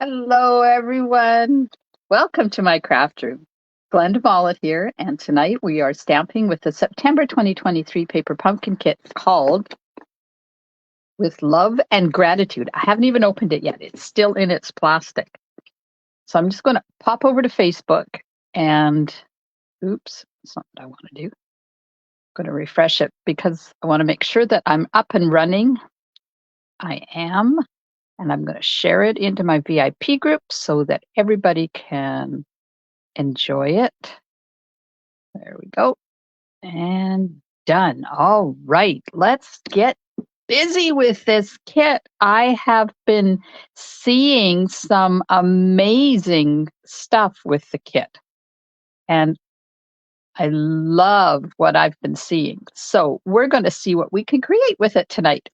Hello, everyone. Welcome to my craft room. Glenda Mollett here, and tonight we are stamping with the September 2023 paper pumpkin kit called With Love and Gratitude. I haven't even opened it yet. It's still in its plastic. So I'm just going to pop over to Facebook and, oops, that's not what I want to do. I'm going to refresh it because I want to make sure that I'm up and running. I am. And I'm going to share it into my VIP group so that everybody can enjoy it. There we go. And done. All right, let's get busy with this kit. I have been seeing some amazing stuff with the kit, and I love what I've been seeing. So we're going to see what we can create with it tonight.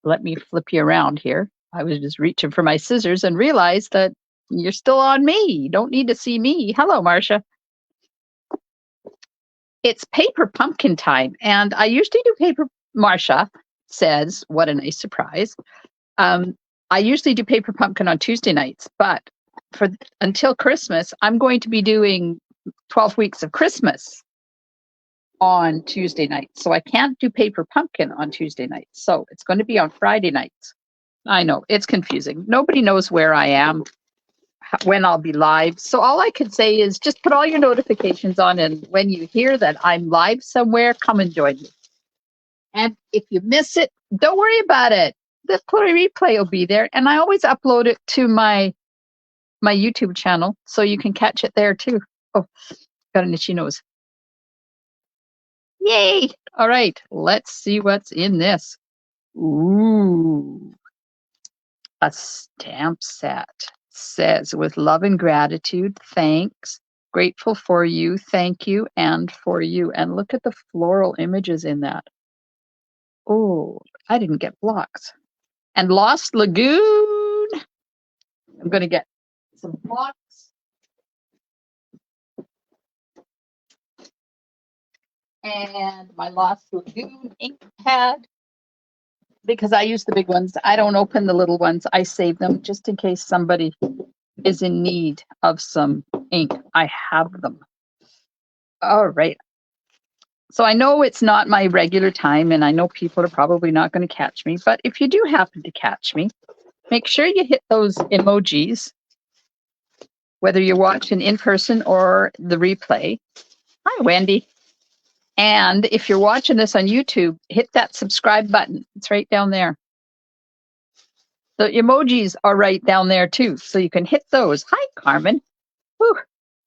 Let me flip you around here. I was just reaching for my scissors and realized that you're still on me. You don't need to see me. Hello, Marcia. It's paper pumpkin time, and I usually do paper. Marcia says, "What a nice surprise!" Um, I usually do paper pumpkin on Tuesday nights, but for until Christmas, I'm going to be doing 12 weeks of Christmas on Tuesday nights. So I can't do paper pumpkin on Tuesday nights. So it's going to be on Friday nights. I know it's confusing. Nobody knows where I am, when I'll be live. So all I can say is just put all your notifications on, and when you hear that I'm live somewhere, come and join me. And if you miss it, don't worry about it. The replay will be there, and I always upload it to my YouTube channel, so you can catch it there too. Oh, got an itchy nose. Yay! All right, let's see what's in this. Ooh, a stamp set. Says, with love and gratitude, thanks. Grateful for you, thank you, and for you. And look at the floral images in that. Oh, I didn't get blocks. And Lost Lagoon. I'm going to get some blocks. And my Lost Lagoon ink pad. Because I use the big ones. I don't open the little ones. I save them just in case somebody is in need of some ink. I have them. All right. So I know it's not my regular time, and I know people are probably not going to catch me, but if you do happen to catch me, make sure you hit those emojis, whether you're watching in person or the replay. Hi, Wendy. And if you're watching this on YouTube, hit that subscribe button. It's right down there. The emojis are right down there too, so you can hit those. Hi, Carmen. Whew,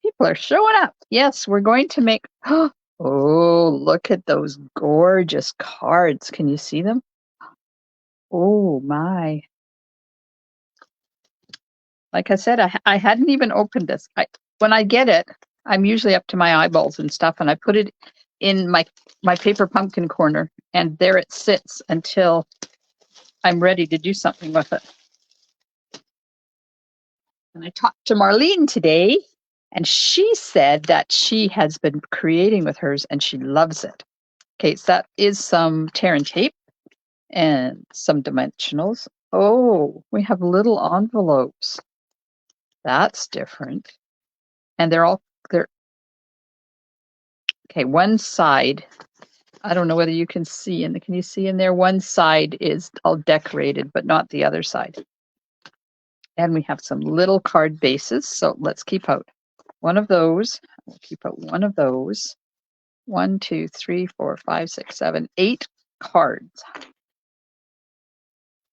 people are showing up. Yes, we're going to make... Oh, look at those gorgeous cards. Can you see them? Oh, my. Like I said, I hadn't even opened this. When I get it, I'm usually up to my eyeballs and stuff, and I put it in my paper pumpkin corner, and there it sits until I'm ready to do something with it. And I talked to Marlene today, and she said that she has been creating with hers, and she loves it. Okay, so that is some tear and tape and some dimensionals. Oh, we have little envelopes. That's different. And they're okay, one side, I don't know whether you can see can you see in there? One side is all decorated, but not the other side. And we have some little card bases. So let's keep out one of those. We'll keep out one of those. 1, 2, 3, 4, 5, 6, 7, 8 cards.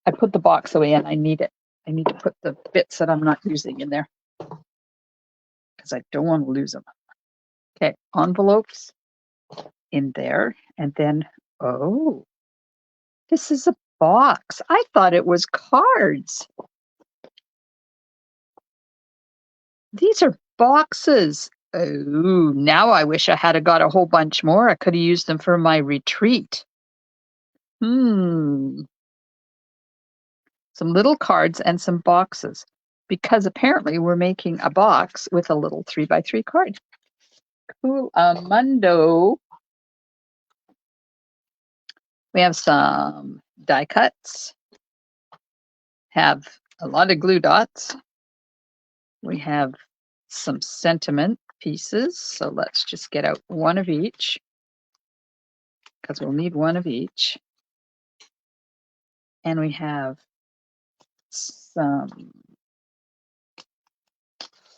I put the box away and I need it. I need to put the bits that I'm not using in there because I don't want to lose them. Okay, envelopes in there. And then, oh, this is a box. I thought it was cards. These are boxes. Oh, now I wish I had got a whole bunch more. I could have used them for my retreat. Some little cards and some boxes, because apparently we're making a box with a little 3x3 card. Cool. Mundo. We have some die cuts. Have a lot of glue dots. We have some sentiment pieces. So let's just get out one of each because we'll need one of each. And we have some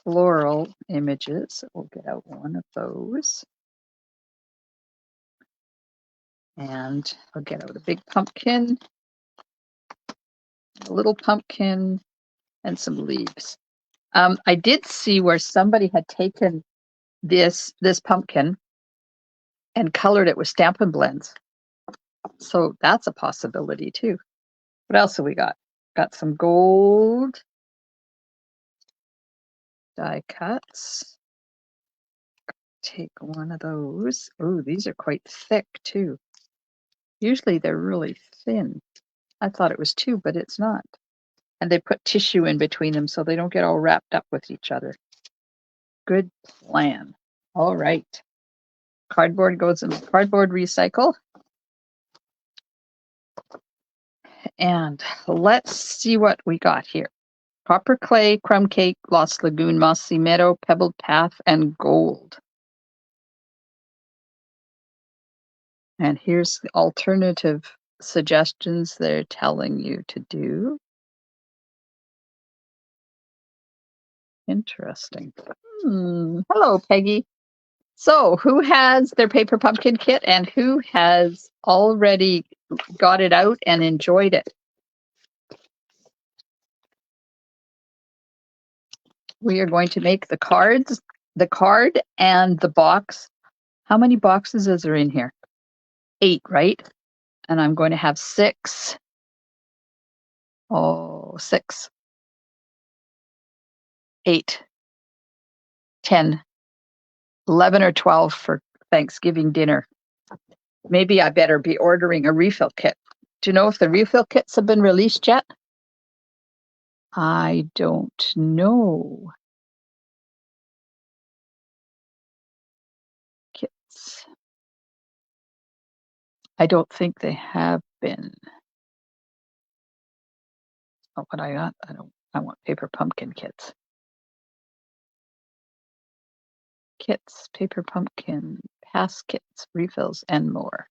floral images. We'll get out one of those. And I'll get out a big pumpkin, a little pumpkin, and some leaves. I did see where somebody had taken this pumpkin and colored it with Stampin' Blends. So that's a possibility too. What else have we got? Got some gold die cuts. Take one of those. Oh, these are quite thick too. Usually they're really thin. I thought it was two, but it's not. And they put tissue in between them so they don't get all wrapped up with each other. Good plan. All right. Cardboard goes in the cardboard recycle. And let's see what we got here. Copper clay, crumb cake, lost lagoon, mossy meadow, pebbled path, and gold. And here's the alternative suggestions they're telling you to do. Interesting. Hello, Peggy. So, who has their paper pumpkin kit and who has already got it out and enjoyed it? We are going to make the card and the box. How many boxes is there in here? 8, right? And I'm going to have 6. Oh, 6, 8, 10, 11 or 12 for Thanksgiving dinner. Maybe I better be ordering a refill kit. Do you know if the refill kits have been released yet? I don't know. Kits. I don't think they have been. Oh, what I got? I want paper pumpkin kits. Kits, paper pumpkin, past kits, refills, and more.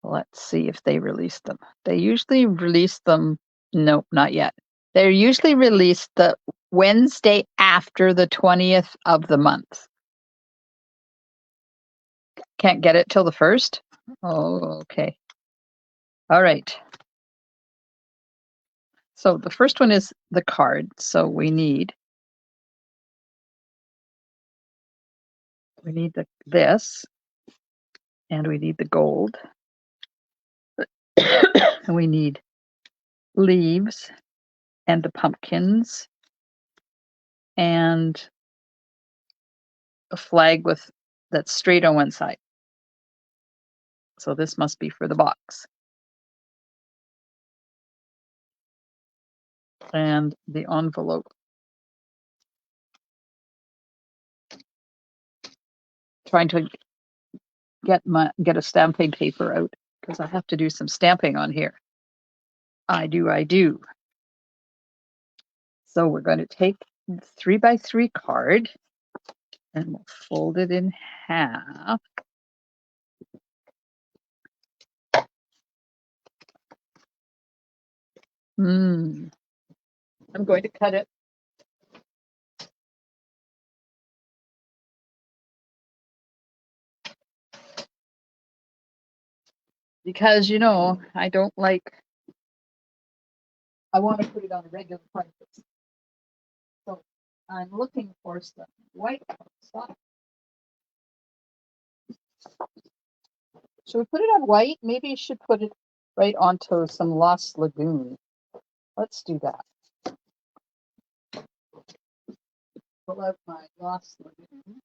Let's see if they release them. They usually release them. Nope, not yet. They're usually released the Wednesday after the 20th of the month. Can't get it till the 1st? Oh, okay. All right. So the first one is the card. So we need this, and we need the gold, and we need leaves and the pumpkins and a flag that's straight on one side. So this must be for the box. And the envelope. Trying to get a stamping paper out because I have to do some stamping on here. I do. So we're going to take the 3x3 card and we'll fold it in half. I'm going to cut it. Because, I don't like, I want to put it on a regular price. So I'm looking for some white stuff. Should we put it on white? Maybe you should put it right onto some Lost Lagoon. Let's do that. Pull out my Lost Lagoon.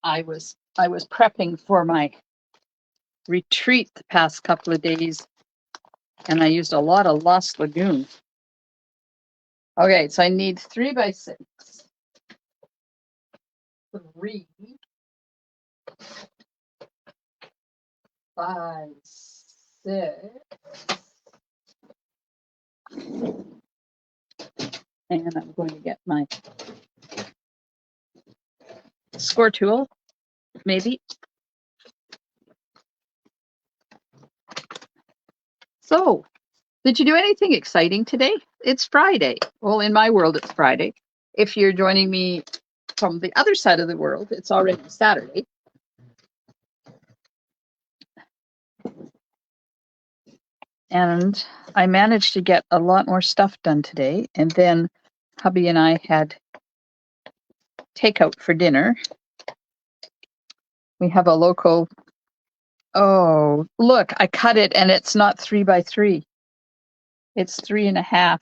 I was prepping for my retreat the past couple of days, and I used a lot of Lost Lagoon. Okay, so I need 3x6. 3, 5, 6, And I'm going to get my score tool, maybe. So, did you do anything exciting today? It's Friday. Well, in my world, it's Friday. If you're joining me from the other side of the world, it's already Saturday. And I managed to get a lot more stuff done today. And then hubby and I had takeout for dinner. We have a local. Oh, look, I cut it and it's not 3x3. It's 3.5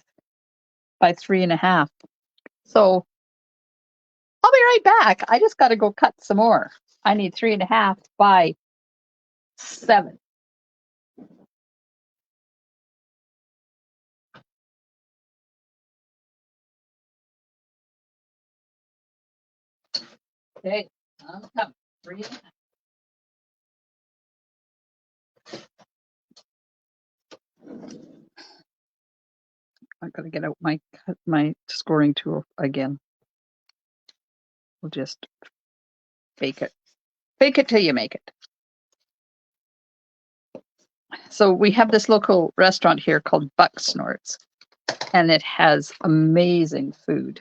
by 3.5. So I'll be right back. I just got to go cut some more. I need 3.5 by 7. Okay, I'm coming. 3.5. I'm gonna get out my scoring tool again. We'll just bake it. Bake it till you make it. So we have this local restaurant here called Buck Snorts, and it has amazing food.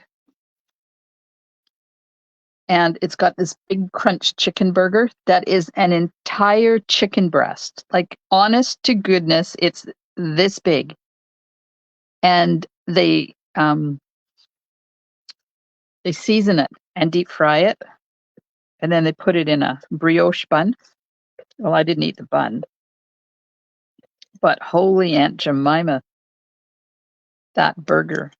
And it's got this big crunch chicken burger that is an entire chicken breast. Like, honest to goodness, it's this big. And they season it and deep fry it, and then they put it in a brioche bun. Well, I didn't eat the bun, but holy Aunt Jemima, that burger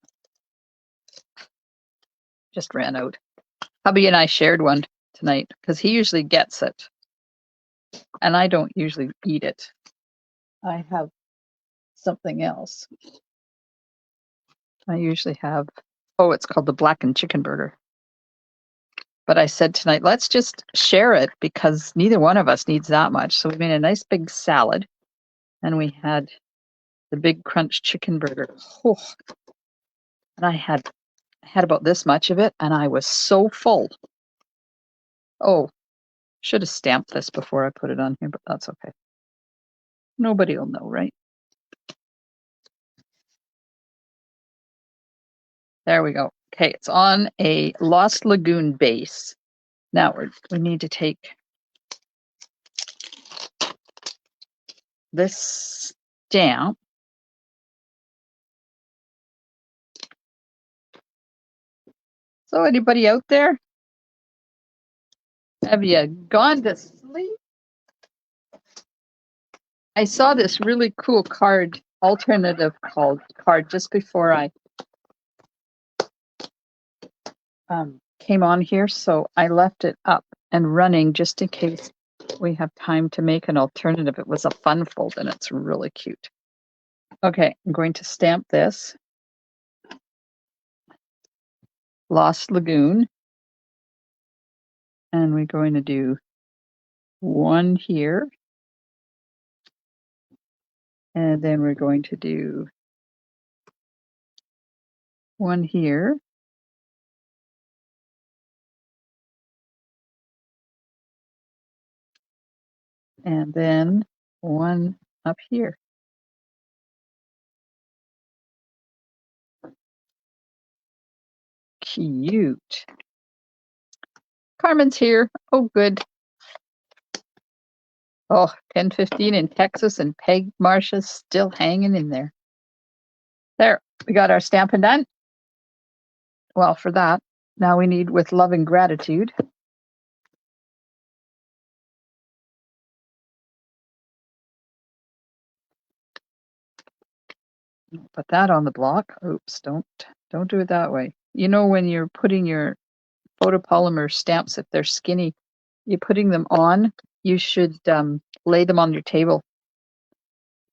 just ran out. Hubby and I shared one tonight because he usually gets it, and I don't usually eat it. I have something else. I usually have, it's called the blackened chicken burger. But I said tonight, let's just share it because neither one of us needs that much. So we made a nice big salad, and we had the big crunch chicken burger. Oh, and I had about this much of it, and I was so full. Oh, should have stamped this before I put it on here, but that's okay. Nobody will know, right? There we go. Okay, it's on a Lost Lagoon base. Now we need to take this stamp. So anybody out there? Have you gone to sleep? I saw this really cool alternative card just before I came on here, so I left it up and running just in case we have time to make an alternative. It was a fun fold and it's really cute. Okay, I'm going to stamp this. Lost Lagoon. And we're going to do one here. And then we're going to do one here. And then one up here. Cute. Carmen's here. Oh, good. Oh, 10:15 in Texas, and Peg Marcia's still hanging in there. There, we got our stamping done. Well, for that, now we need with love and gratitude. Put that on the block. Oops, don't do it that way. You know, when you're putting your photopolymer stamps, if they're skinny, you're putting them on, you should lay them on your table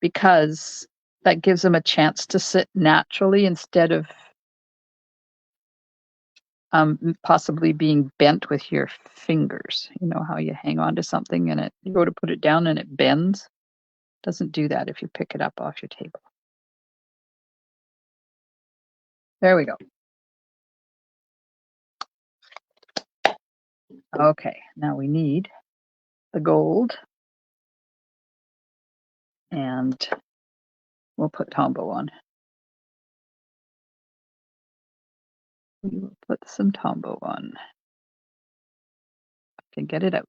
because that gives them a chance to sit naturally instead of possibly being bent with your fingers. You know how you hang on to something and you go to put it down and it bends? Doesn't do that if you pick it up off your table. There we go. Okay, now we need the gold, and we'll put Tombow on. We will put some Tombow on. I can get it out.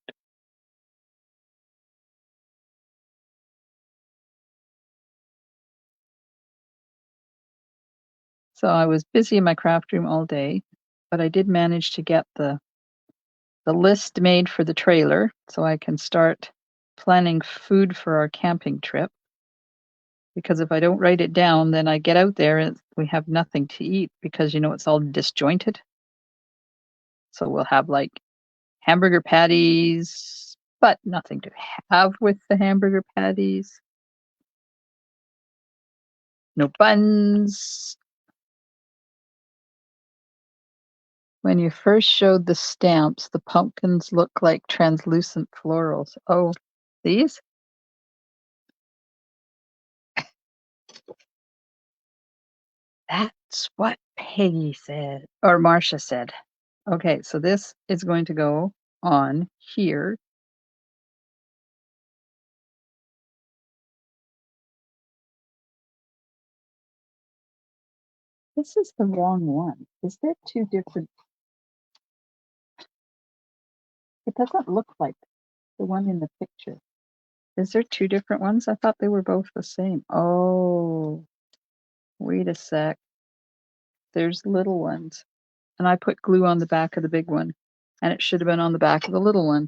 So I was busy in my craft room all day, but I did manage to get the list made for the trailer so I can start planning food for our camping trip. Because if I don't write it down, then I get out there and we have nothing to eat because it's all disjointed. So we'll have like hamburger patties, but nothing to have with the hamburger patties. No buns. When you first showed the stamps, the pumpkins look like translucent florals. Oh, these? That's what Peggy said, or Marcia said. Okay, so this is going to go on here. This is the wrong one. Is there two different? It doesn't look like the one in the picture. Is there two different ones? I thought they were both the same. Oh, wait a sec. There's little ones. And I put glue on the back of the big one. And it should have been on the back of the little one.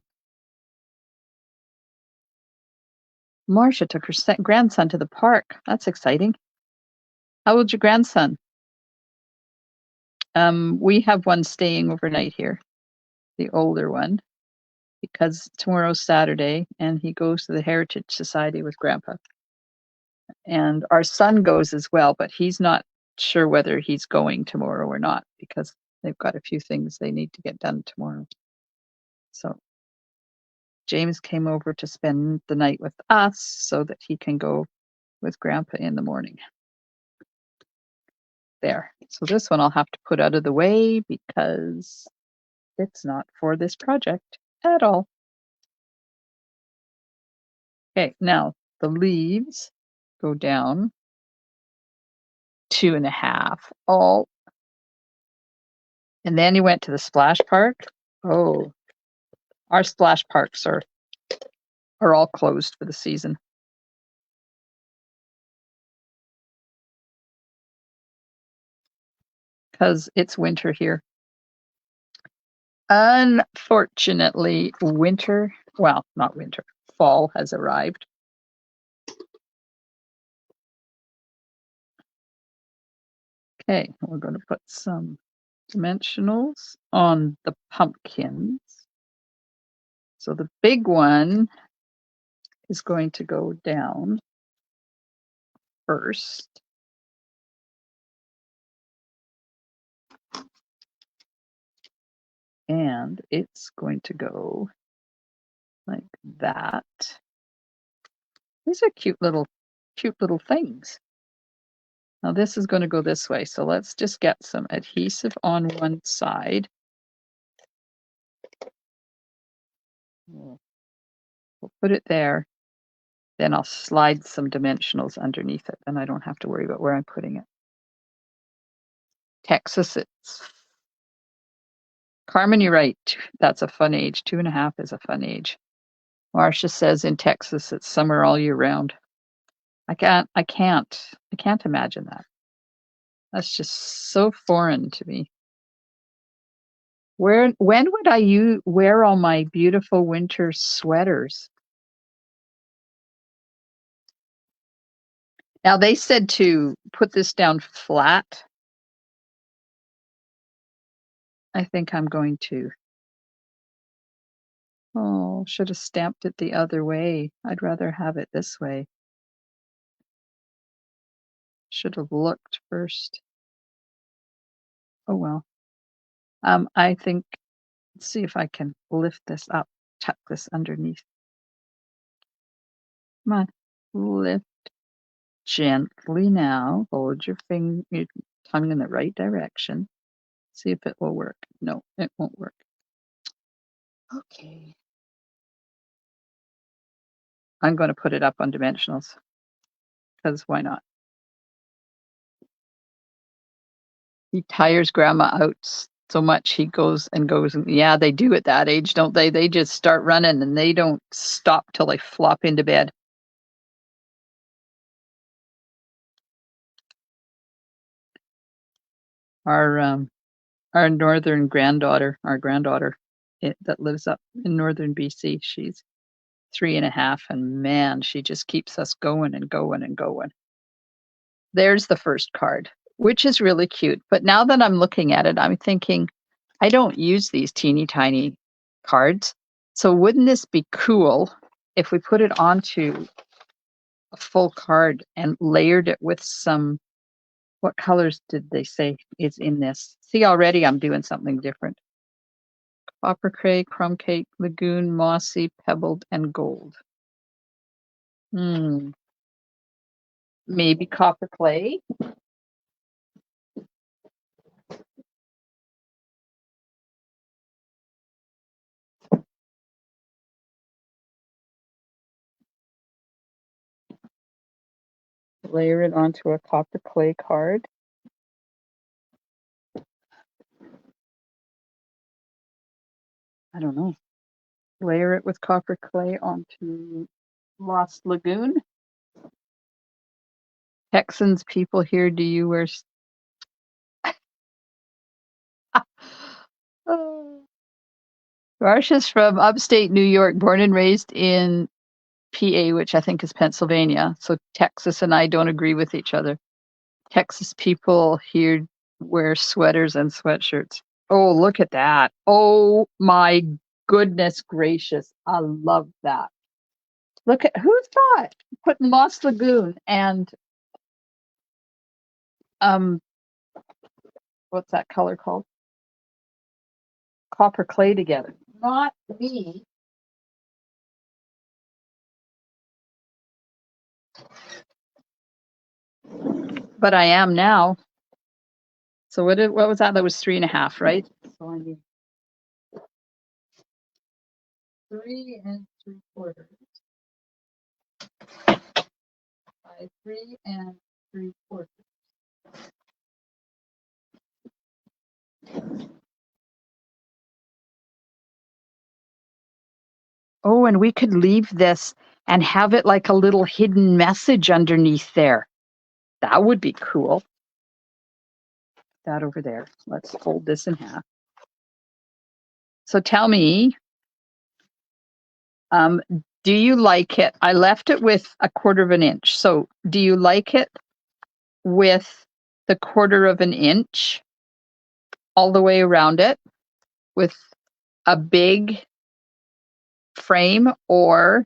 Marcia took her grandson to the park. That's exciting. How old's your grandson? We have one staying overnight here, the older one, because tomorrow's Saturday and he goes to the Heritage Society with Grandpa. And our son goes as well, but he's not sure whether he's going tomorrow or not because they've got a few things they need to get done tomorrow. So James came over to spend the night with us so that he can go with Grandpa in the morning. There. So this one I'll have to put out of the way because it's not for this project at all. Okay, now the leaves go down 2.5 all. And then he went to the splash park. Oh, our splash parks are all closed for the season. Because it's winter here. Unfortunately, not winter, fall has arrived. Okay, we're going to put some dimensionals on the pumpkins. So the big one is going to go down first. And it's going to go like that. These are cute little things. Now this is going to go this way. So let's just get some adhesive on one side. We'll put it there. Then I'll slide some dimensionals underneath it, and I don't have to worry about where I'm putting it. Texas, it's Carmen, you're right. That's a fun age. 2.5 is a fun age. Marcia says in Texas it's summer all year round. I can't imagine that. That's just so foreign to me. When would I wear all my beautiful winter sweaters? Now they said to put this down flat. I think I'm going to. Oh, should have stamped it the other way. I'd rather have it this way. Should have looked first. Oh well. I think, let's see if I can lift this up, tuck this underneath. Come on, lift gently now. Hold your finger, tongue in the right direction. See if it will work. No, it won't work. Okay. I'm going to put it up on dimensionals because why not? He tires grandma out so much he goes and goes. And yeah, they do at that age, don't they? They just start running and they don't stop till they flop into bed. Our northern granddaughter, that lives up in northern BC, she's 3.5, and man, she just keeps us going and going and going. There's the first card, which is really cute. But now that I'm looking at it, I'm thinking, I don't use these teeny tiny cards. So wouldn't this be cool if we put it onto a full card and layered it with some, what colors did they say is in this? See, already I'm doing something different. Copper clay, crumb cake, lagoon, mossy, pebbled, and gold. Maybe copper clay. Layer it onto a copper clay card. I don't know. Layer it with copper clay onto Lost Lagoon. Texans people here, do you wear Marsha's from upstate New York, born and raised in PA, which I think is Pennsylvania. So Texas and I don't agree with each other. Texas people here wear sweaters and sweatshirts. Oh, look at that. Oh my goodness gracious. I love that. Look at, who thought putting Lost Lagoon and what's that color called? Copper clay together. Not me. But I am now. So what was that? That was 3.5, right? So I need 3 3/4 by 3 3/4. Oh, and we could leave this and have it like a little hidden message underneath there. That would be cool. That over there. Let's fold this in half. So tell me, do you like it? I left it with 1/4 inch. So do you like it with the 1/4 inch all the way around it with a big frame or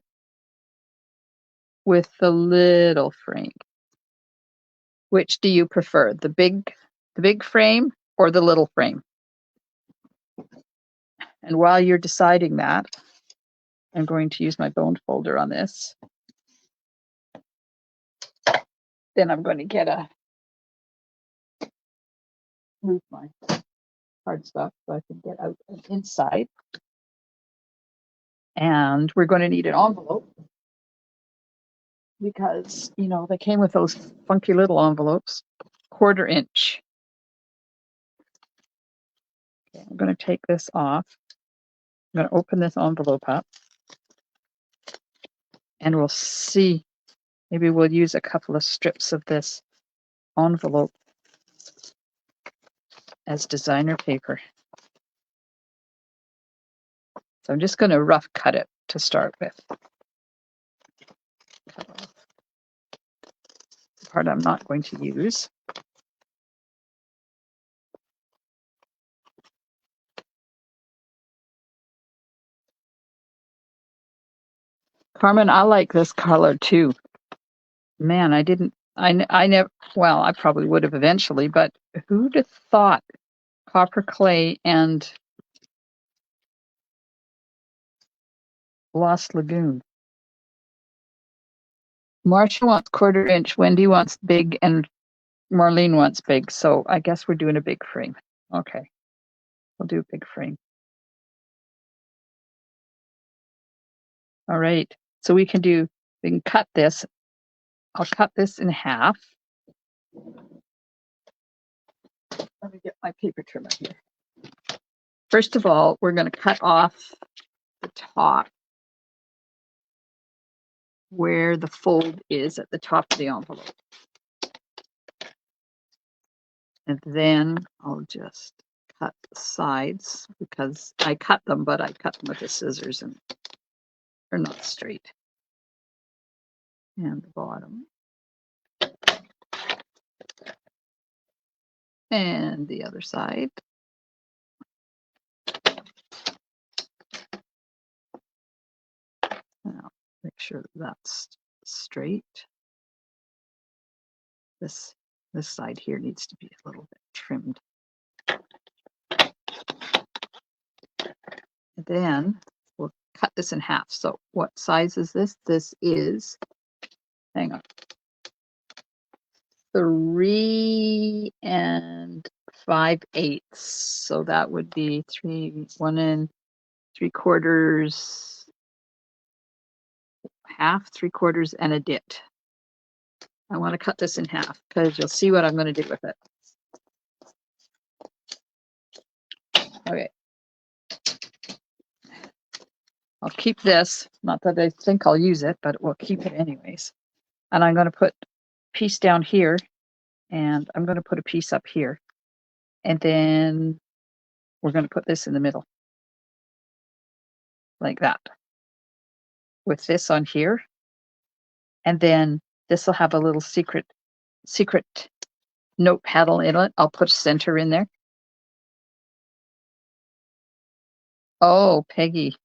with the little frame? Which do you prefer? The big frame or the little frame? And while you're deciding that, I'm going to use my bone folder on this. Then I'm going to get move my hard stuff so I can get out and inside. And we're going to need an envelope because, you know, they came with those funky little envelopes. 1/4 inch. Okay, I'm going to take this off. I'm going to open this envelope up and we'll see. Maybe we'll use a couple of strips of this envelope as designer paper. So I'm just going to rough cut it to start with. Cut off the part I'm not going to use. Carmen, I like this color too. Man, I never, well, I probably would have eventually, but who'd have thought copper clay and Lost Lagoon? Marcia wants 1/4 inch. Wendy wants big and Marlene wants big, so I guess we're doing a big frame. Okay, we'll do a big frame. All right, so we can cut this. I'll cut this in half. Let me get my paper trimmer here. First of all, we're going to cut off the top where the fold is at the top of the envelope. And then I'll just cut the sides because I cut them, but I cut them with the scissors and they're not straight. And the bottom. And the other side. Now, make sure that's straight. This side here needs to be a little bit trimmed. And then we'll cut this in half. So what size is this? This is, hang on, 3 5/8. So that would be 1 3/4, half, 3/4, and a dit. I want to cut this in half because you'll see what I'm going to do with it. Okay. I'll keep this. Not that I think I'll use it, but we'll keep it anyways. And I'm going to put a piece down here, and I'm going to put a piece up here. And then we're going to put this in the middle. Like that. With this on here. And then this will have a little secret note paddle in it. I'll put center in there. Oh, Peggy.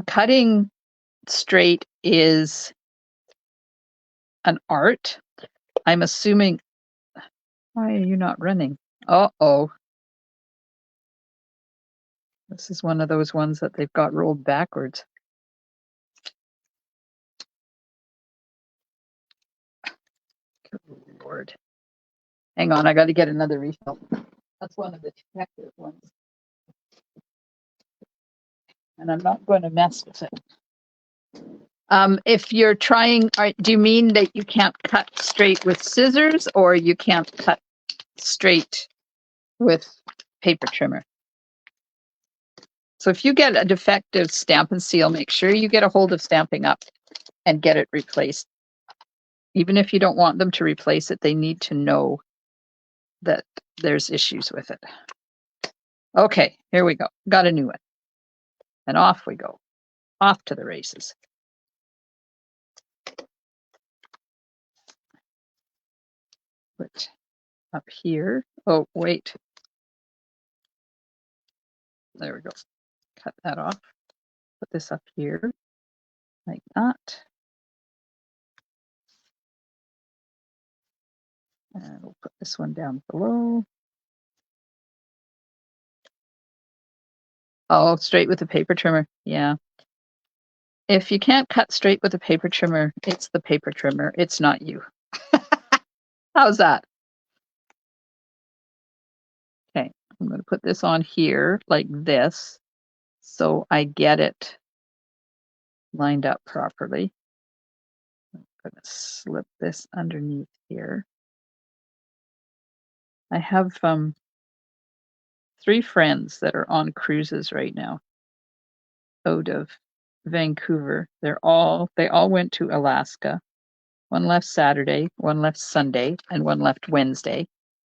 Cutting straight is an art. I'm assuming. Why are you not running? Uh-oh. This is one of those ones that they've got rolled backwards. Good Lord. Hang on, I got to get another refill. That's one of the defective ones. And I'm not going to mess with it. If you're trying, do you mean that you can't cut straight with scissors or you can't cut straight with paper trimmer? So if you get a defective stamp and seal, make sure you get a hold of Stamping Up and get it replaced. Even if you don't want them to replace it, they need to know that there's issues with it. Okay, here we go. Got a new one. And off we go. Off to the races. Put up here. Oh, wait. There we go. Cut that off. Put this up here like that. And we'll put this one down below. Oh, straight with the paper trimmer. Yeah. If you can't cut straight with a paper trimmer, it's the paper trimmer. It's not you. How's that? Okay, I'm going to put this on here like this so I get it lined up properly. I'm going to slip this underneath here. I have 3 friends that are on cruises right now out of Vancouver. They all went to Alaska. One left Saturday, one left Sunday, and one left Wednesday.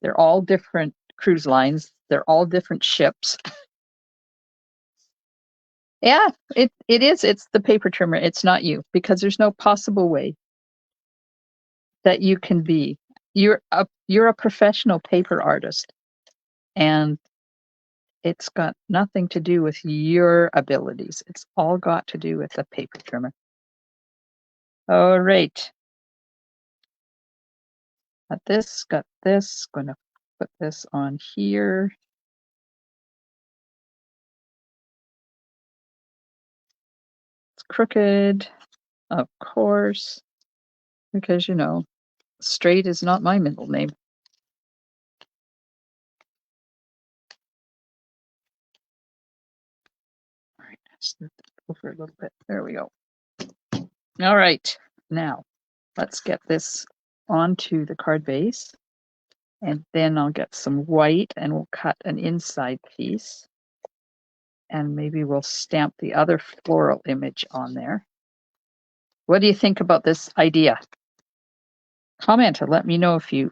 They're all different cruise lines. They're all different ships. Yeah, it is. It's the paper trimmer. It's not you, because there's no possible way that you can be. You're a professional paper artist, and it's got nothing to do with your abilities. It's all got to do with the paper trimmer. All right. Got this. Going to put this on here. It's crooked, of course, because Straight is not my middle name. All right, smooth it over a little bit. There we go. All right, now let's get this onto the card base, and then I'll get some white and we'll cut an inside piece, and maybe we'll stamp the other floral image on there. What do you think about this idea? Comment and let me know if you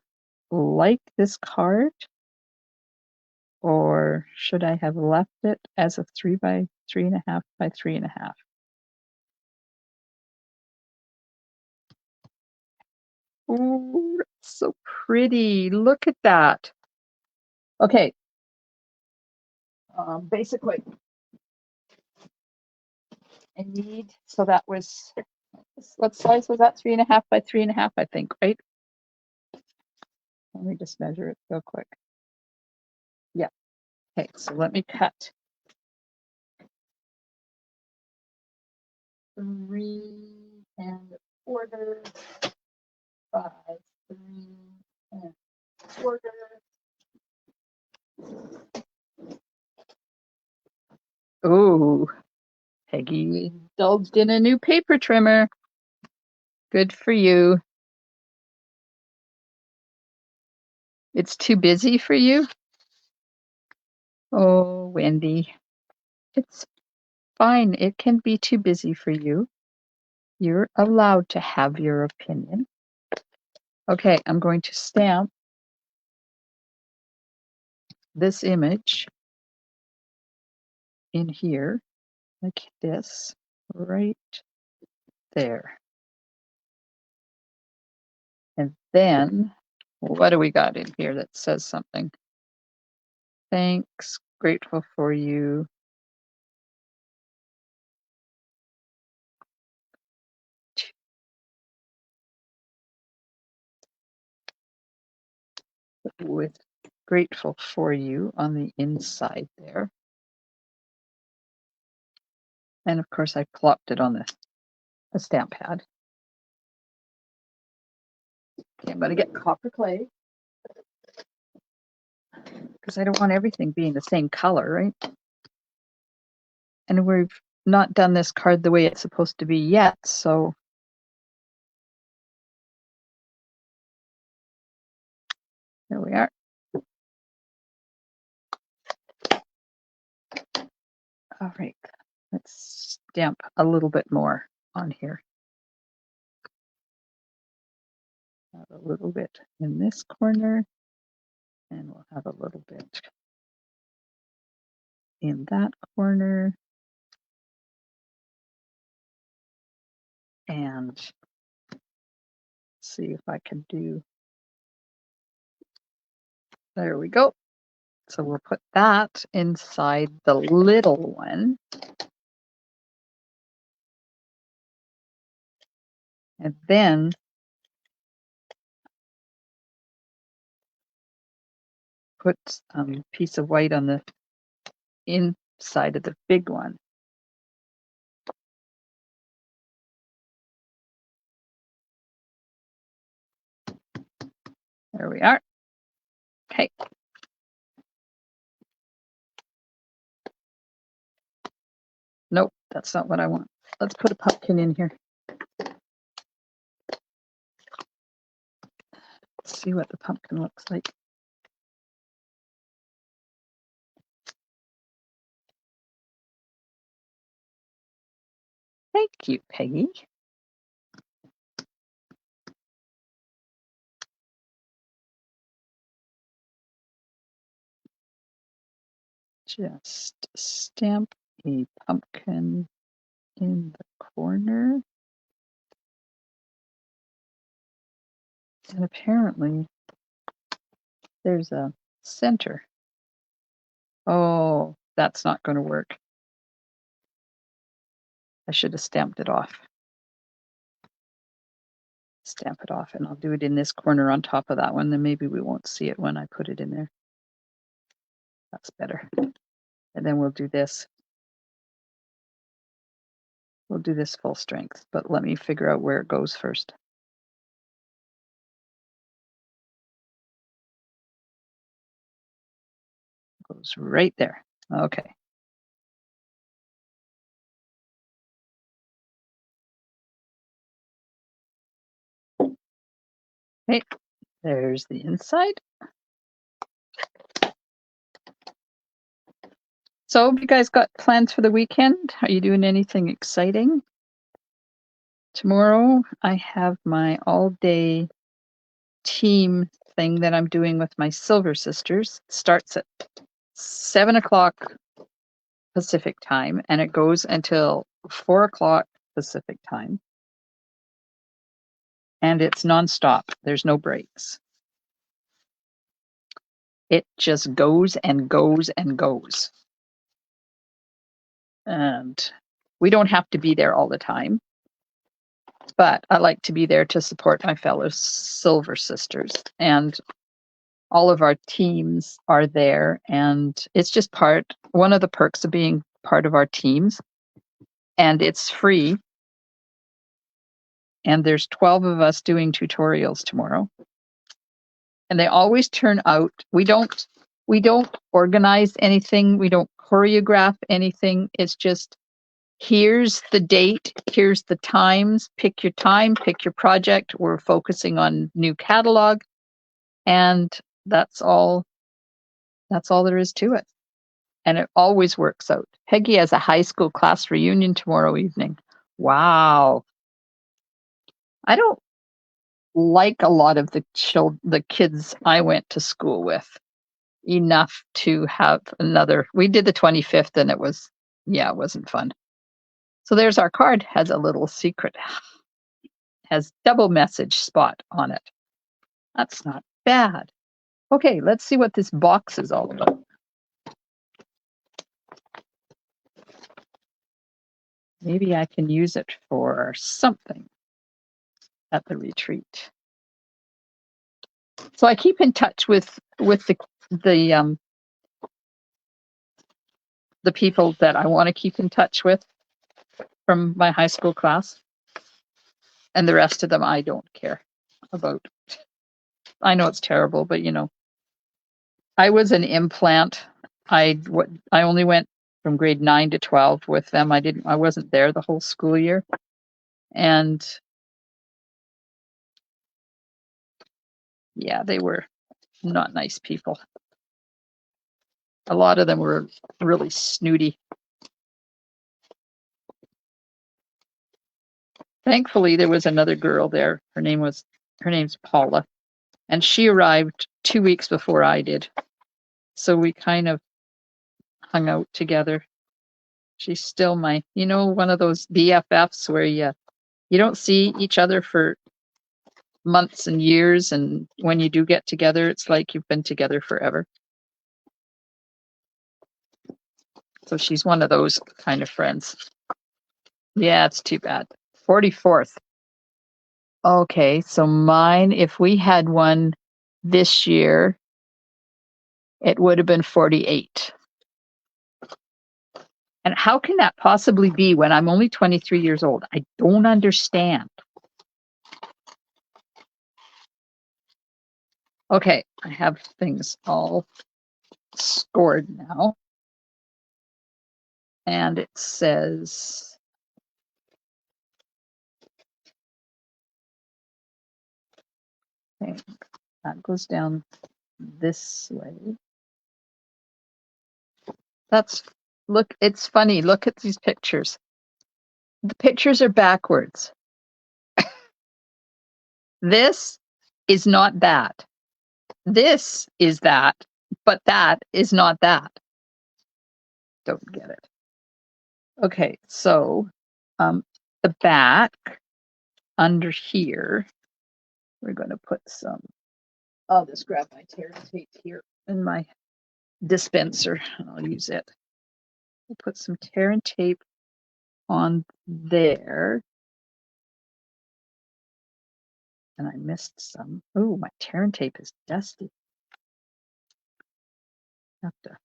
like this card, or should I have left it as a 3 by 3.5 by 3.5? Ooh, that's so pretty. Look at that. Okay. Basically, I need, so that was, what size was that? 3.5 by 3.5, I think, right? Let me just measure it real quick. Yeah. Okay, so let me cut 3.25 by 3.25. Oh, Peggy indulged in a new paper trimmer. Good for you. It's too busy for you? Oh, Wendy. It's fine. It can be too busy for you. You're allowed to have your opinion. Okay, I'm going to stamp this image in here, like this, right there. And then, what do we got in here that says something? Thanks, grateful for you. With grateful for you on the inside there. And of course, I plopped it on the stamp pad. Okay, I'm going to get copper clay because I don't want everything being the same color, right? And we've not done this card the way it's supposed to be yet, so there we are. All right, let's stamp a little bit more on here. Have a little bit in this corner, and we'll have a little bit in that corner. And see if I can do, there we go. So we'll put that inside the little one. And then put a piece of white on the inside of the big one. There we are. Okay. Nope, that's not what I want. Let's put a pumpkin in here. Let's see what the pumpkin looks like. Thank you, Peggy. Just stamp a pumpkin in the corner. And apparently there's a center. Oh, that's not going to work. I should have stamped it off. Stamp it off, and I'll do it in this corner on top of that one. Then maybe we won't see it when I put it in there. That's better. And then we'll do this. We'll do this full strength, but let me figure out where it goes first. Goes right there. Okay. Okay, there's the inside. So have you guys got plans for the weekend? Are you doing anything exciting? Tomorrow I have my all-day team thing that I'm doing with my Silver Sisters. It starts at 7 o'clock Pacific time and it goes until 4 o'clock Pacific time. And it's nonstop. There's no breaks. It just goes and goes and goes. And we don't have to be there all the time, but I like to be there to support my fellow Silver Sisters. And all of our teams are there, and it's just one of the perks of being part of our teams. And it's free. And there's 12 of us doing tutorials tomorrow. And they always turn out. We don't organize anything. We don't choreograph anything. It's just here's the date, here's the times, pick your time, pick your project. We're focusing on new catalog, and that's all there is to it. And it always works out. Peggy has a high school class reunion tomorrow evening. Wow. I don't like a lot of the kids I went to school with enough to have another. We did the 25th and it wasn't fun. So there's our card, has a little secret, has double message spot on it. That's not bad. Okay, let's see what this box is all about. Maybe I can use it for something at the retreat. So I keep in touch with the people that I want to keep in touch with from my high school class, and the rest of them I don't care about. I know it's terrible, but I was an implant. I only went from grade 9 to 12 with them. I wasn't there the whole school year, and yeah, they were not nice people. A lot of them were really snooty. Thankfully, there was another girl there. Her name's Paula, and she arrived 2 weeks before I did. So we kind of hung out together. She's still one of those BFFs where you don't see each other for months and years, and when you do get together, it's like you've been together forever. So she's one of those kind of friends. Yeah, it's too bad. 44th. Okay, so mine, if we had one this year, it would have been 48. And how can that possibly be when I'm only 23 years old? I don't understand. Okay, I have things all scored now. And it says, okay, that goes down this way. Look, it's funny. Look at these pictures. The pictures are backwards. This is not that. This is that, but that is not that. Don't get it. Okay, so the back under here, we're going to put some. I'll just grab my tear tape here in my dispenser and I'll use it. We'll put some tear and tape on there. And I missed some. Oh, my tear and tape is dusty. I have to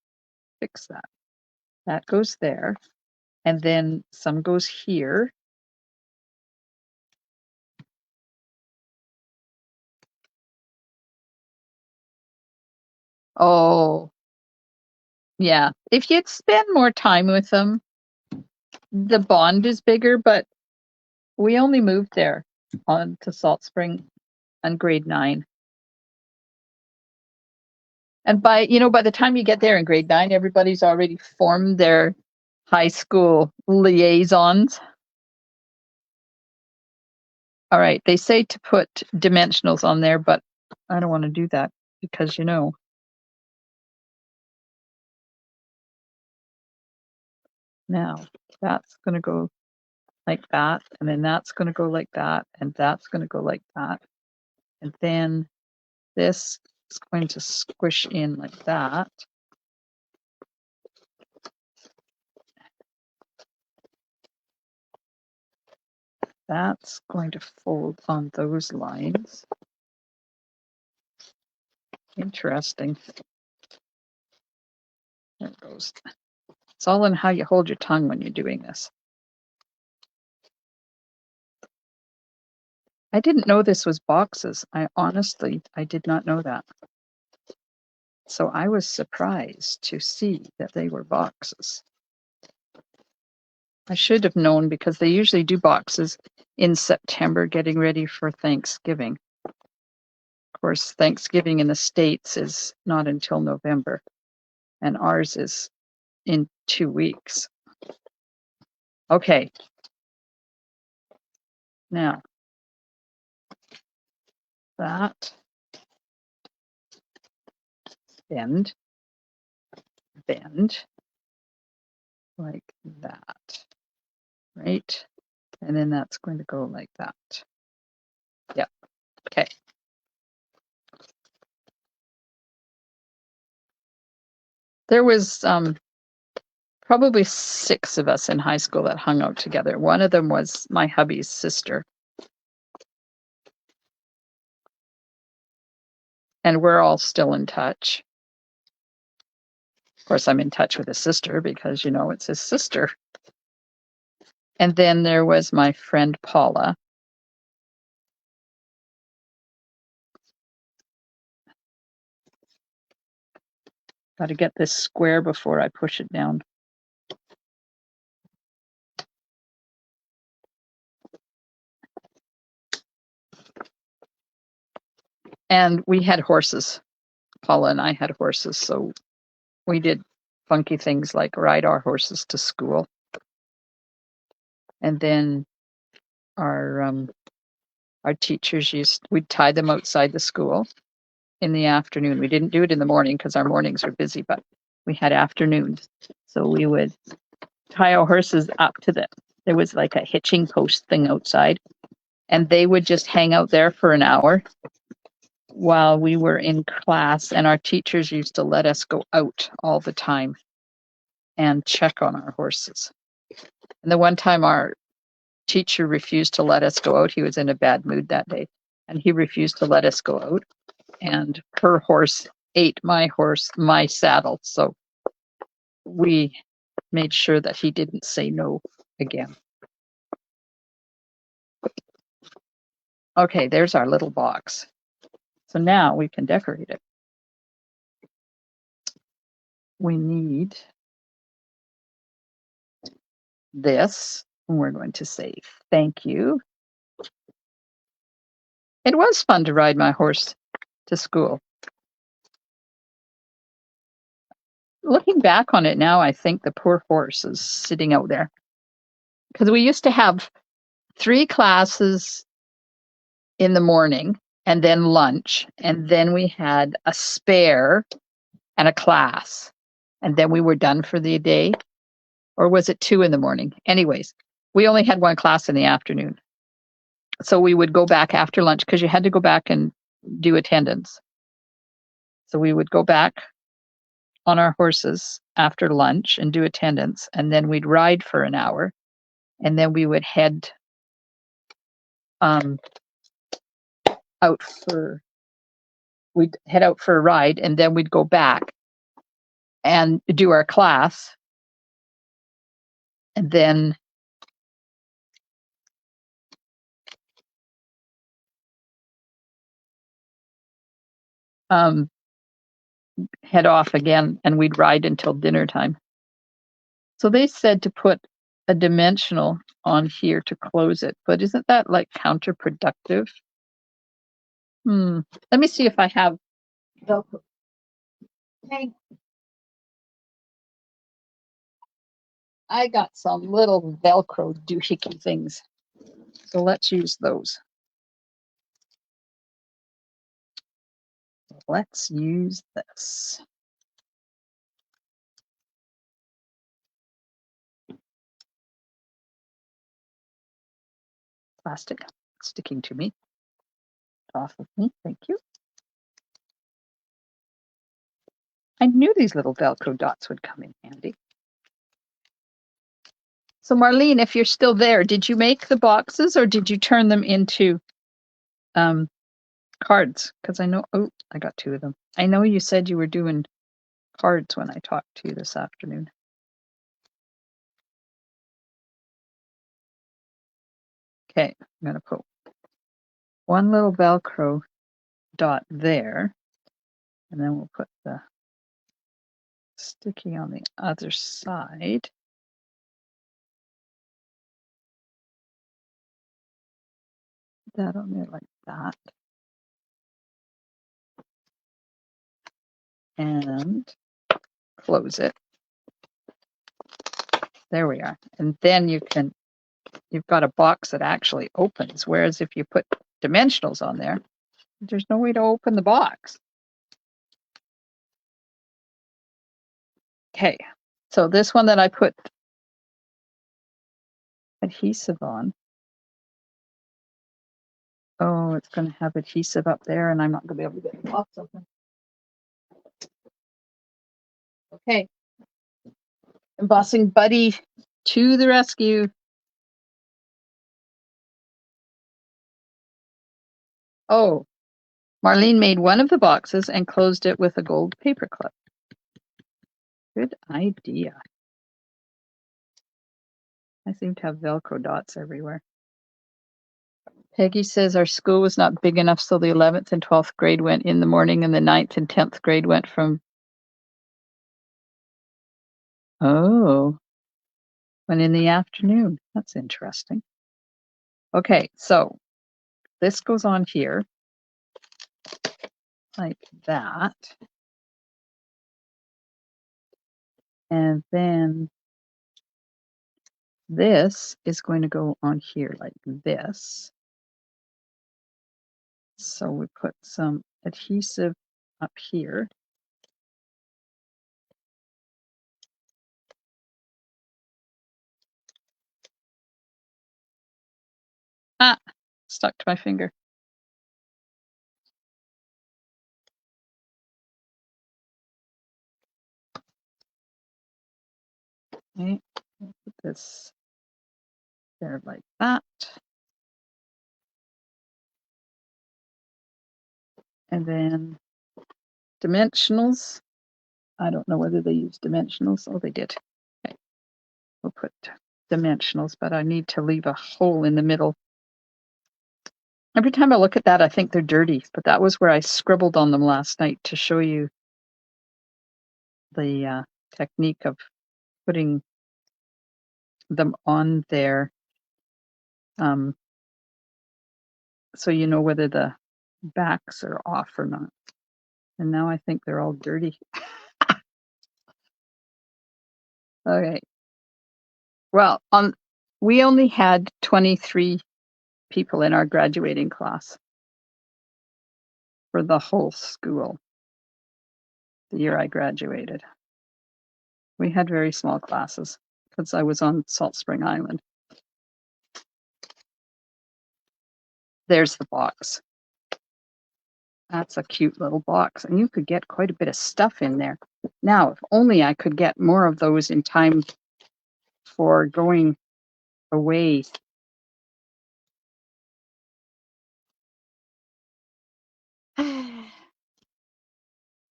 fix that. That goes there. And then some goes here. Oh, Yeah. If you'd spend more time with them, the bond is bigger, but we only moved there on to Salt Spring on grade 9. And by the time you get there in grade 9, everybody's already formed their high school liaisons. All right, they say to put dimensionals on there, but I don't want to do that because now that's going to go like that, and then that's going to go like that, and that's going to go like that. And then this is going to squish in like that. That's going to fold on those lines. Interesting. There it goes. It's all in how you hold your tongue when you're doing this. I didn't know this was boxes. I did not know that. So I was surprised to see that they were boxes. I should have known because they usually do boxes in September getting ready for Thanksgiving. Of course, Thanksgiving in the States is not until November, and ours is in 2 weeks. Okay. Now, that, bend, like that, right? And then that's going to go like that. Yep. Okay. There was probably 6 of us in high school that hung out together. One of them was my hubby's sister. And we're all still in touch. Of course, I'm in touch with his sister because, it's his sister. And then there was my friend Paula. Got to get this square before I push it down. And we had horses. Paula and I had horses, so we did funky things like ride our horses to school. And then our teachers we'd tie them outside the school in the afternoon. We didn't do it in the morning because our mornings were busy, but we had afternoons. So we would tie our horses up to there was like a hitching post thing outside, and they would just hang out there for an hour while we were in class, and our teachers used to let us go out all the time and check on our horses. And the one time our teacher refused to let us go out, he was in a bad mood that day, and he refused to let us go out, and her horse ate my saddle, so we made sure that he didn't say no again. Okay, there's our little box. So now we can decorate it. We need this, and we're going to say thank you. It was fun to ride my horse to school. Looking back on it now, I think the poor horse is sitting out there. Because we used to have 3 classes in the morning and then lunch, and then we had a spare and a class, and then we were done for the day. Or was it 2 in the morning? Anyways, we only had 1 class in the afternoon. So we would go back after lunch because you had to go back and do attendance. So we would go back on our horses after lunch and do attendance, and then we'd ride for an hour, and then we would head out for a ride, and then we'd go back and do our class, and then head off again and we'd ride until dinner time. So they said to put a dimensional on here to close it, but isn't that like counterproductive? Let me see if I have Velcro. Okay. I got some little Velcro doohickey things. So let's use those. Let's use this. Plastic sticking to me. Off of me. Thank you. I knew these little Velcro dots would come in handy. So Marlene, if you're still there, did you make the boxes or did you turn them into cards? Because I know, oh, I got two of them. I know you said you were doing cards when I talked to you this afternoon. Okay, I'm going to put one little Velcro dot there, and then we'll put the sticky on the other side. That on there like that. And close it. There we are. And then you've got a box that actually opens. Whereas if you put dimensionals on there, there's no way to open the box. Okay, so this one that I put adhesive on. Oh, it's going to have adhesive up there and I'm not going to be able to get the box open. Okay. Embossing buddy to the rescue. Oh, Marlene made one of the boxes and closed it with a gold paper clip. Good idea. I seem to have Velcro dots everywhere. Peggy says our school was not big enough, so the 11th and 12th grade went in the morning and the 9th and 10th grade went from... Oh, went in the afternoon. That's interesting. Okay, so this goes on here like that. And then this is going to go on here like this. So we put some adhesive up here. Ah, stuck to my finger. Okay, I'll put this there like that. And then dimensionals. I don't know whether they use dimensionals. Oh, they did. Okay. We'll put dimensionals, but I need to leave a hole in the middle. Every time I look at that, I think they're dirty, but that was where I scribbled on them last night to show you the technique of putting them on there, so you know whether the backs are off or not. And now I think they're all dirty. Okay. Well, we only had 23 people in our graduating class for the whole school the year I graduated. We had very small classes because I was on Salt Spring Island. There's the box. That's a cute little box, and you could get quite a bit of stuff in there. Now, if only I could get more of those in time for going away.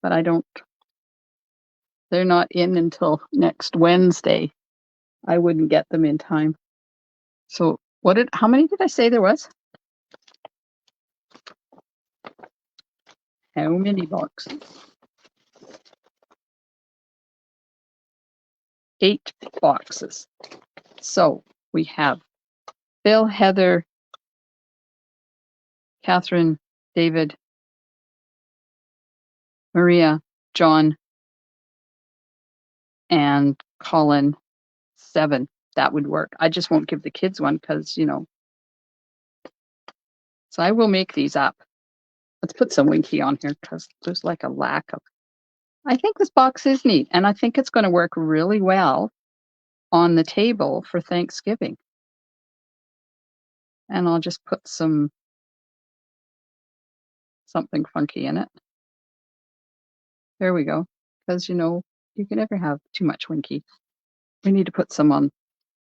But I don't, they're not in until next Wednesday. I wouldn't get them in time. So how many did I say there was? How many boxes? 8 boxes. So we have Bill, Heather, Catherine, David, Maria, John, and Colin. 7. That would work. I just won't give the kids one because, you know. So I will make these up. Let's put some Winky on here because there's like a lack of. I think this box is neat, and I think it's going to work really well on the table for Thanksgiving. And I'll just put something funky in it. There we go. Because, you know, you can never have too much Winky. We need to put some on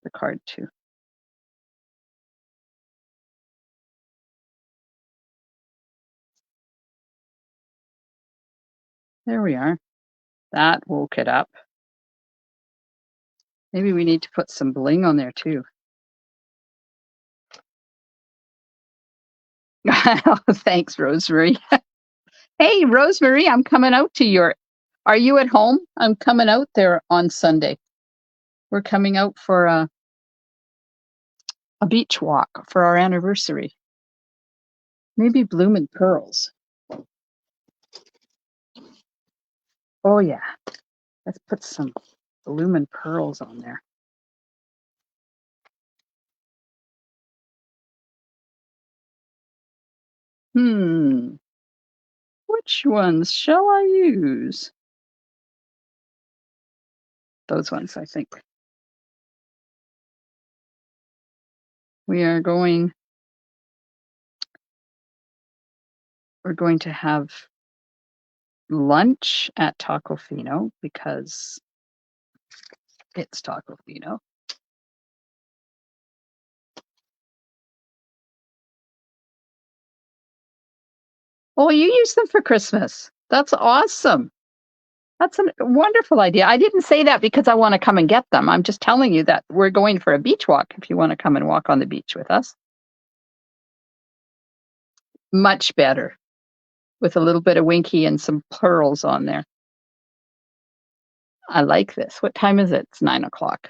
the card too. There we are. That woke it up. Maybe we need to put some bling on there too. Thanks, Rosemary. Hey, Rosemary, I'm coming out to your. Are you at home? I'm coming out there on Sunday. We're coming out for a beach walk for our anniversary. Maybe Bloomin' Pearls. Oh, yeah. Let's put some Bloomin' Pearls on there. Which ones shall I use? Those ones, I think. We're going to have lunch at Tacofino because it's Tacofino. Oh, you use them for Christmas. That's awesome. That's a wonderful idea. I didn't say that because I want to come and get them. I'm just telling you that we're going for a beach walk if you want to come and walk on the beach with us. Much better with a little bit of Winky and some pearls on there. I like this. What time is it? It's 9 o'clock.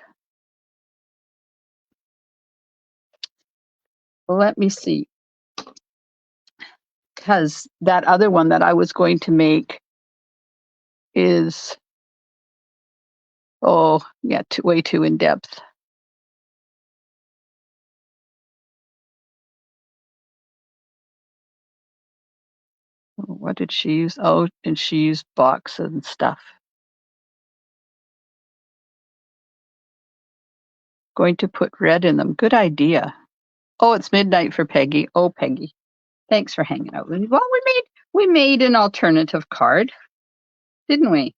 Let me see. Because that other one that I was going to make is, way too in depth. What did she use? Oh, and she used boxes and stuff. Going to put red in them. Good idea. Oh, it's midnight for Peggy. Oh, Peggy. Thanks for hanging out with me. Well, we made an alternative card, didn't we?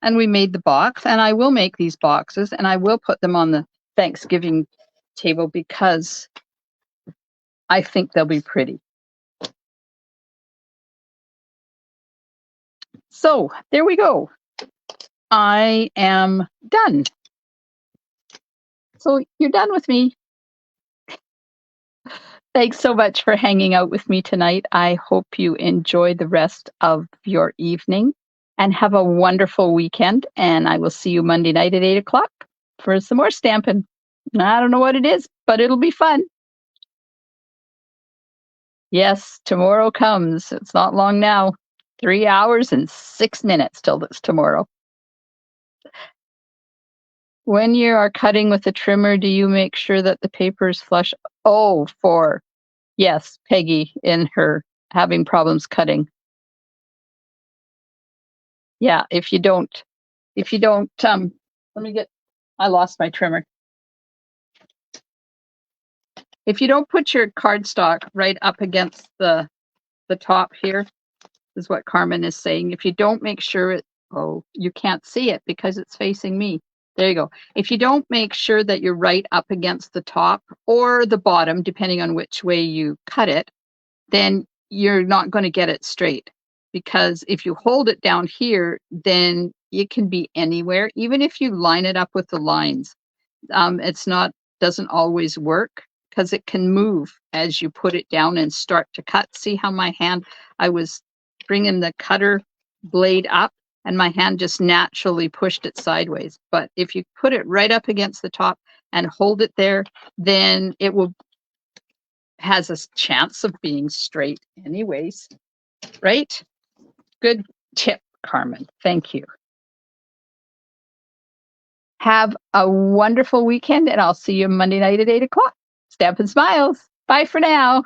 And we made the box, and I will make these boxes, and I will put them on the Thanksgiving table because I think they'll be pretty. So there we go. I am done. So you're done with me. Thanks so much for hanging out with me tonight. I hope you enjoy the rest of your evening and have a wonderful weekend. And I will see you Monday night at 8 o'clock for some more stamping. I don't know what it is, but it'll be fun. Yes, tomorrow comes. It's not long now. 3 hours and 6 minutes till it's tomorrow. When you are cutting with a trimmer, do you make sure that the paper is flush? Oh, yes, Peggy in her having problems cutting. Yeah, if you don't, I lost my trimmer. If you don't put your cardstock right up against the top here, is what Carmen is saying. If you don't make sure you can't see it because it's facing me. There you go. If you don't make sure that you're right up against the top or the bottom, depending on which way you cut it, then you're not going to get it straight. Because if you hold it down here, then it can be anywhere, even if you line it up with the lines. Doesn't always work because it can move as you put it down and start to cut. See how my hand, I was bringing the cutter blade up and my hand just naturally pushed it sideways. But if you put it right up against the top and hold it there, then it will has a chance of being straight anyways, right? Good tip, Carmen. Thank you. Have a wonderful weekend, and I'll see you Monday night at 8 o'clock. Stampin' Smiles. Bye for now.